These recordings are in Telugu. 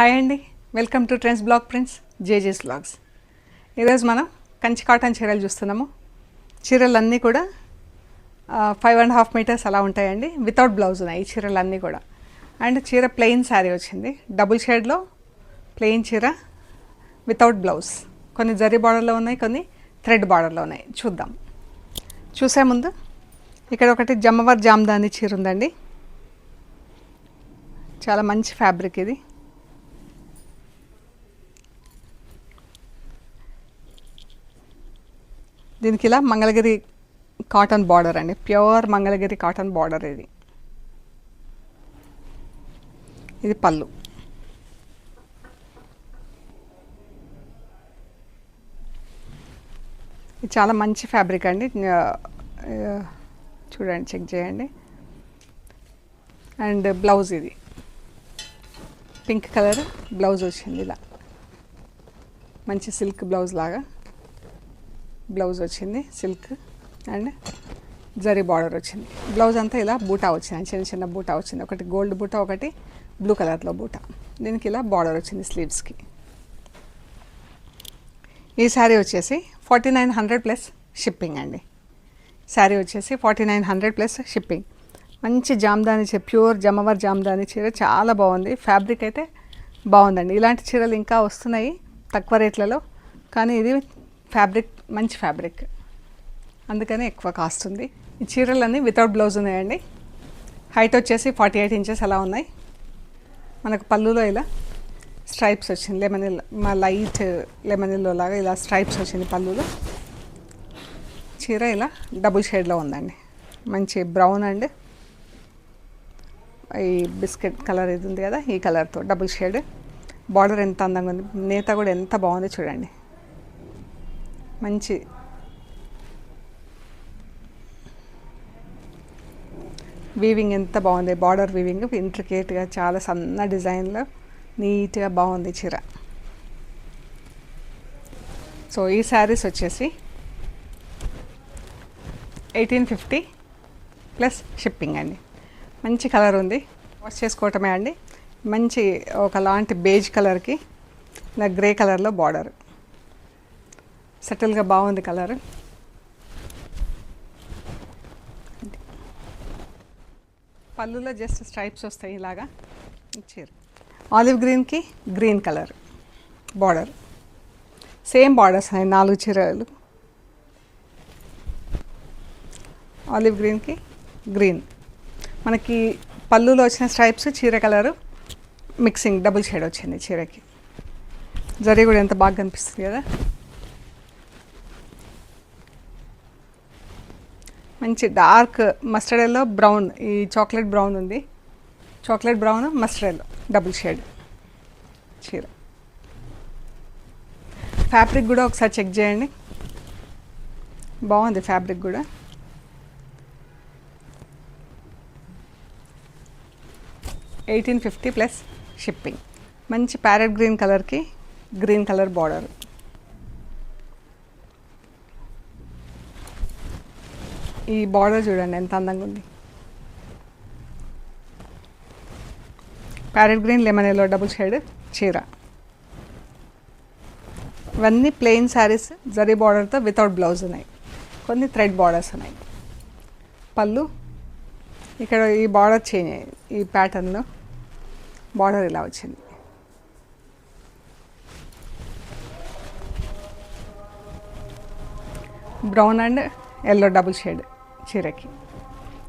హాయ్ అండి, welcome to trends blog prints JJ's blogs. ఈరోజు మనం కంచి కాటన్ చీరలు చూస్తున్నాము. చీరలన్నీ కూడా 5.5 మీటర్స్ అలా ఉంటాయండి. వితౌట్ బ్లౌజ్ ఉన్నాయి ఈ చీరలన్నీ కూడా. అండ్ చీర ప్లెయిన్ శారీ వచ్చింది, డబుల్ షేడ్లో ప్లెయిన్ చీర వితౌట్ బ్లౌజ్. కొన్ని జరీ బార్డర్లో ఉన్నాయి, కొన్ని థ్రెడ్ బార్డర్లో ఉన్నాయి. చూద్దాం. చూసే ముందు ఇక్కడ ఒకటి జమ్మవర్ జామ్దాని చీర ఉందండి. చాలా మంచి ఫ్యాబ్రిక్ ఇది. దీనికి ఇలా మంగళగిరి కాటన్ బార్డర్ అండి, ప్యూర్ మంగళగిరి కాటన్ బార్డర్. ఇది పళ్ళు. ఇది చాలా మంచి ఫ్యాబ్రిక్ అండి, చూడండి, చెక్ చేయండి. అండ్ బ్లౌజ్ ఇది పింక్ కలర్ బ్లౌజ్ వచ్చింది. ఇలా మంచి సిల్క్ బ్లౌజ్ లాగా బ్లౌజ్ వచ్చింది, సిల్క్ అండ్ జరీ బార్డర్ వచ్చింది. బ్లౌజ్ అంతా ఇలా బూటా వచ్చింది, చిన్న చిన్న బూటా వచ్చింది. ఒకటి గోల్డ్ బూటా, ఒకటి బ్లూ కలర్లో బూటా. దీనికి ఇలా బార్డర్ వచ్చింది స్లీవ్స్కి. ఈ శారీ వచ్చేసి 4900 ప్లస్ షిప్పింగ్ అండి. శారీ వచ్చేసి 4900 ప్లస్ షిప్పింగ్. మంచి జామ్దాని చీర, ప్యూర్ జమ్మవర్ జామ్దాని చీర, చాలా బాగుంది. ఫ్యాబ్రిక్ అయితే బాగుందండి. ఇలాంటి చీరలు ఇంకా వస్తున్నాయి తక్కువ రేట్లలో, కానీ ఇది ఫ్యాబ్రిక్ మంచి ఫ్యాబ్రిక్, అందుకని ఎక్కువ కాస్ట్ ఉంది. ఈ చీరలన్నీ వితౌట్ బ్లౌజ్ ఉన్నాయండి. హైట్ వచ్చేసి 48 ఇంచెస్ అలా ఉన్నాయి. మనకు పళ్ళులో ఇలా స్ట్రైప్స్ వచ్చింది, లెమన్ మా లైట్ లెమన్ ఎల్లో లాగా ఇలా స్ట్రైప్స్ వచ్చింది పళ్ళులో. చీర ఇలా డబుల్ షేడ్లో ఉందండి, మంచి బ్రౌన్ అండ్ ఈ బిస్కెట్ కలర్ ఇది ఉంది కదా, ఈ కలర్తో డబుల్ షేడ్. బార్డర్ ఎంత అందంగా ఉంది, నేత కూడా ఎంత బాగుంది చూడండి. మంచి వీవింగ్ ఎంత బాగుంది, బార్డర్ వీవింగ్ ఇంట్రికేట్గా, చాలా సన్న డిజైన్లో నీట్గా బాగుంది చీర. సో ఈ శారీస్ వచ్చేసి 1850 ప్లస్ షిప్పింగ్ అండి. మంచి కలర్ ఉంది, వాష్ చేసుకోవటమే అండి. మంచి ఒకలాంటి బేజ్ కలర్కి ఇలా గ్రే కలర్లో బార్డర్, సెటిల్గా బాగుంది కలర్. పళ్ళులో జస్ట్ స్ట్రైప్స్ వస్తాయి ఇలాగా. చీర ఆలివ్ గ్రీన్కి green colour border, same borders ఉన్నాయి 4 చీరలు. ఆలివ్ గ్రీన్కి గ్రీన్, మనకి పళ్ళులో వచ్చిన స్ట్రైప్స్, చీర కలరు మిక్సింగ్ డబుల్ షేడ్ వచ్చింది చీరకి. జరీ కూడా ఎంత బాగా కనిపిస్తుంది కదా. మంచి డార్క్ మస్టర్డ్ ఎల్లో బ్రౌన్, ఈ చాక్లెట్ బ్రౌన్ ఉంది, chocolate brown mustard yellow double shade చీర. ఫ్యాబ్రిక్ కూడా ఒకసారి చెక్ చేయండి, బాగుంది ఫ్యాబ్రిక్ కూడా. $1850 ప్లస్ షిప్పింగ్. మంచి ప్యారెట్ గ్రీన్ కలర్కి గ్రీన్ కలర్ బార్డర్. ఈ బార్డర్ చూడండి ఎంత అందంగా ఉంది. Parrot green lemon yellow double shade చీర. ఇవన్నీ ప్లెయిన్ శారీస్, జరీ బార్డర్తో వితౌట్ బ్లౌజ్ ఉన్నాయి, కొన్ని థ్రెడ్ బార్డర్స్ ఉన్నాయి. పళ్ళు ఇక్కడ ఈ బార్డర్ చేంజ్ అయ్యింది, ఈ ప్యాటర్న్లో బార్డర్ ఇలా వచ్చింది. Brown and yellow double shade చీరకి.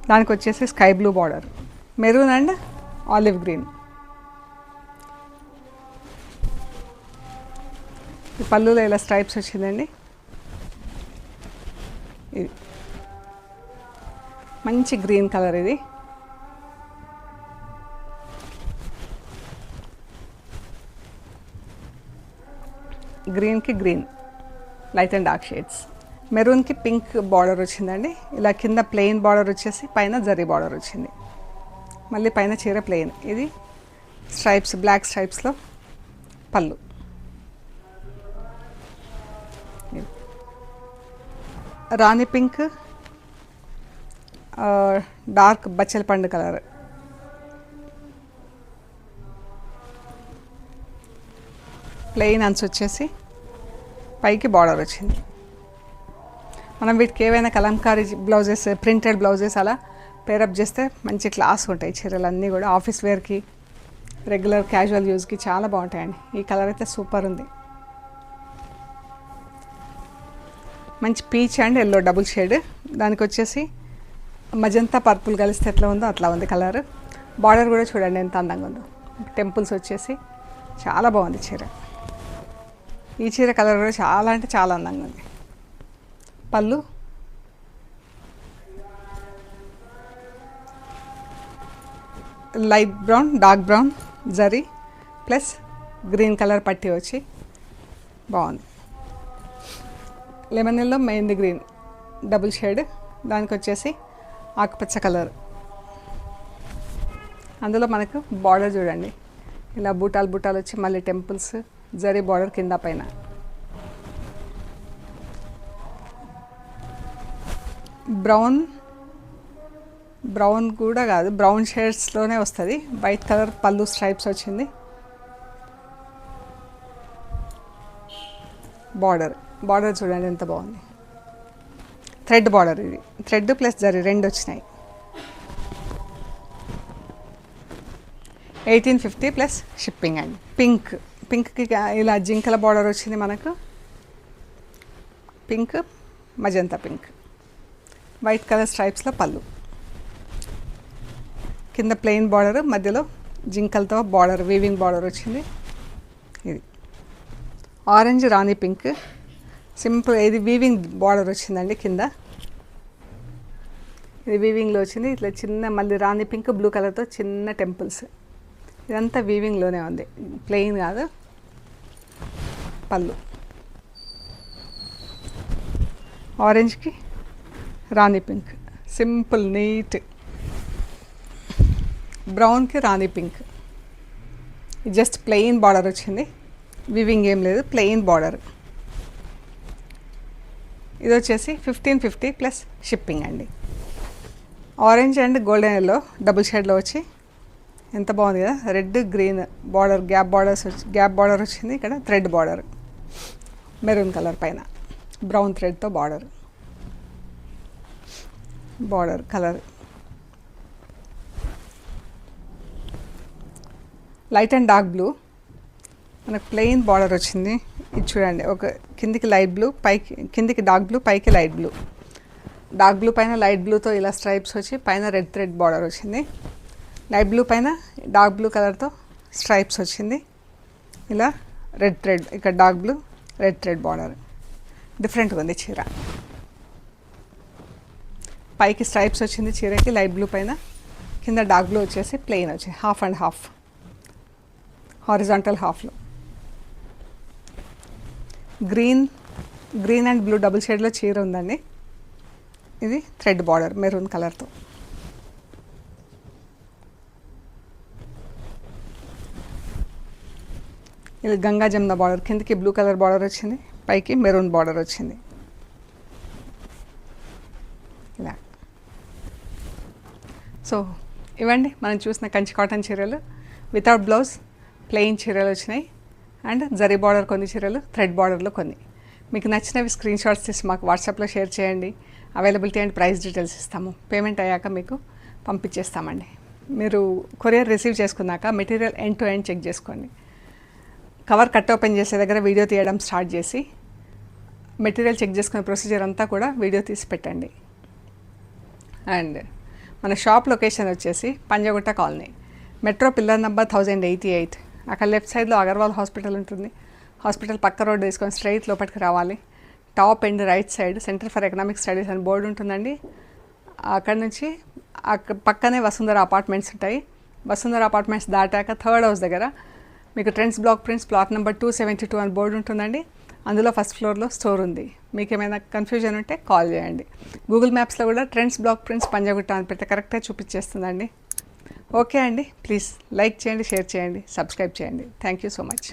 దానికి వచ్చేసి sky blue border, maroon and olive green. ఈ పళ్ళులో ఇలా స్ట్రైప్స్ వచ్చిందండి. ఇది మంచి గ్రీన్ కలర్, ఇది గ్రీన్కి green, light and dark shades. మెరూన్కి పింక్ బార్డర్ వచ్చిందండి. ఇలా కింద ప్లెయిన్ బార్డర్ వచ్చేసి పైన జరీ బార్డర్ వచ్చింది. మళ్ళీ పైన చీర ప్లెయిన్, ఇది స్ట్రైప్స్, బ్లాక్ స్ట్రైప్స్లో పళ్ళు. రాణి పింక్, డార్క్ బచ్చల పండు కలర్, ప్లెయిన్ అంచు వచ్చేసి పైకి బార్డర్ వచ్చింది. మనం వీటికి ఏవైనా కలంకారీ బ్లౌజెస్, ప్రింటెడ్ బ్లౌజెస్ అలా పేరప్ చేస్తే మంచి క్లాస్ ఉంటాయి చీరలు అన్నీ కూడా. ఆఫీస్ వేర్కి, రెగ్యులర్ క్యాజువల్ యూజ్కి చాలా బాగుంటాయండి. ఈ కలర్ అయితే సూపర్ ఉంది. మంచి peach and yellow double shade. దానికి వచ్చేసి మజంతా పర్పుల్ కలిస్తే ఎట్లా ఉందో అట్లా ఉంది కలర్. బార్డర్ కూడా చూడండి ఎంత అందంగా ఉందో. టెంపుల్స్ వచ్చేసి చాలా బాగుంది చీర. ఈ చీర కలర్ కూడా చాలా అంటే చాలా అందంగా ఉంది. పళ్ళు light brown, dark brown zari plus green colour పట్టి వచ్చి బాగుంది. Lemon yellow, mehndi green double shade. దానికి వచ్చేసి ఆకుపచ్చ కలర్. అందులో మనకు బార్డర్ చూడండి ఇలా బూటాలు బూటాలు వచ్చి మళ్ళీ టెంపుల్స్, జరీ బార్డర్ కింద పైన. బ్రౌన్ కూడా కాదు, బ్రౌన్ షేడ్స్లోనే వస్తుంది. వైట్ కలర్ పళ్ళు స్ట్రైప్స్ వచ్చింది. బార్డర్ చూడండి ఎంత బాగుంది. థ్రెడ్ బార్డర్, ఇది థ్రెడ్ ప్లస్ జరీ రెండు వచ్చినాయి. 1850 ప్లస్ షిప్పింగ్ అండి. పింక్కి ఇలా జింకల బార్డర్ వచ్చింది మనకు. Pink, magenta pink, white colour స్ట్రైప్స్లో పళ్ళు. కింద ప్లెయిన్ బార్డర్, మధ్యలో జింకలతో బార్డర్, వీవింగ్ బార్డర్ వచ్చింది. ఇది ఆరెంజ్ రాణి పింక్ సింపుల్. ఇది వీవింగ్ బార్డర్ వచ్చిందండి కింద. ఇది వీవింగ్లో వచ్చింది. ఇట్లా చిన్న మళ్ళీ రాణి పింక్ బ్లూ కలర్తో చిన్న టెంపుల్స్. ఇదంతా వీవింగ్లోనే ఉంది, ప్లెయిన్ కాదు. పళ్ళు ఆరెంజ్కి రాణి పింక్, సింపుల్ నీట్. బ్రౌన్కి rani pink. Just plain border వచ్చింది, వీవింగ్ ఏం లేదు, ప్లెయిన్ బార్డర్. ఇది వచ్చేసి 1550 ప్లస్ షిప్పింగ్ అండి. Orange and golden yellow double షేడ్లో వచ్చి ఎంత బాగుంది కదా. Red green border, gap border వచ్చింది. ఇక్కడ థ్రెడ్ బార్డర్, మెరూన్ కలర్ పైన బ్రౌన్ థ్రెడ్తో border colour. Light and dark blue, మనకు ప్లెయిన్ బార్డర్ వచ్చింది. ఇది చూడండి, ఒక కిందికి లైట్ బ్లూ, పైకి కిందికి డార్క్ బ్లూ, పైకి లైట్ బ్లూ. డార్క్ బ్లూ పైన లైట్ బ్లూతో ఇలా స్ట్రైప్స్ వచ్చి పైన రెడ్ థ్రెడ్ బార్డర్ వచ్చింది. లైట్ బ్లూ పైన డార్క్ బ్లూ కలర్తో స్ట్రైప్స్ వచ్చింది. ఇలా రెడ్ థ్రెడ్, ఇక్కడ dark blue, red thread border. డిఫరెంట్గా ఉంది చీర. పైకి స్ట్రైప్స్ వచ్చింది చీరకి లైట్ బ్లూ పైన, కింద డార్క్ బ్లూ వచ్చేసి ప్లెయిన్ వచ్చి హాఫ్ అండ్ హాఫ్, హారిజాంటల్ హాఫ్లో. గ్రీన్ అండ్ బ్లూ డబుల్ షేడ్లో చీర ఉందండి. ఇది థ్రెడ్ బార్డర్ మెరూన్ కలర్తో. ఇది గంగా జమున బార్డర్, కిందకి బ్లూ కలర్ బార్డర్ వచ్చింది, పైకి మెరూన్ బార్డర్ వచ్చింది. ఇలా. సో ఇవ్వండి మనం చూసిన కంచి కాటన్ చీరలు. వితౌట్ బ్లౌజ్ ప్లెయిన్ చీరలు వచ్చినాయి అండ్ జరీ బార్డర్ కొన్ని చీరలు, థ్రెడ్ బార్డర్లో కొన్ని. మీకు నచ్చినవి స్క్రీన్ షాట్స్ తీసి మాకు వాట్సాప్లో షేర్ చేయండి. అవైలబిలిటీ అండ్ ప్రైస్ డీటెయిల్స్ ఇస్తాము. పేమెంట్ అయ్యాక మీకు పంపించేస్తామండి. మీరు కొరియర్ రిసీవ్ చేసుకున్నాక material end to end check చేసుకోండి. కవర్ కట్ ఓపెన్ చేసే దగ్గర వీడియో తీయడం స్టార్ట్ చేసి మెటీరియల్ చెక్ చేసుకునే ప్రొసీజర్ అంతా కూడా వీడియో తీసి పెట్టండి. అండ్ మన షాప్ లొకేషన్ వచ్చేసి Panjagutta colony, metro pillar number 1088. అక్కడ లెఫ్ట్ సైడ్లో అగర్వాల్ హాస్పిటల్ ఉంటుంది. హాస్పిటల్ పక్క రోడ్ వేసుకొని స్ట్రైట్ లోపలికి రావాలి. Top and right side centre for economic studies అని బోర్డు ఉంటుందండి. అక్కడ నుంచి పక్కనే వసుంధర అపార్ట్మెంట్స్ ఉంటాయి. వసుంధర అపార్ట్మెంట్స్ దాటాక థర్డ్ హౌస్ దగ్గర మీకు trends block prints plot number 272 అని బోర్డు ఉంటుందండి. అందులో ఫస్ట్ ఫ్లోర్లో స్టోర్ ఉంది. మీకు ఏమైనా కన్ఫ్యూజన్ ఉంటే కాల్ చేయండి. గూగుల్ మ్యాప్స్లో కూడా ట్రెండ్స్ బ్లాక్ ప్రింట్స్ పంజగుట్ట అని పెడితే కరెక్ట్గా చూపించేస్తుందండి. ఓకే అండి, ప్లీజ్ లైక్ చేయండి, షేర్ చేయండి, సబ్స్క్రైబ్ చేయండి. Thank you so much.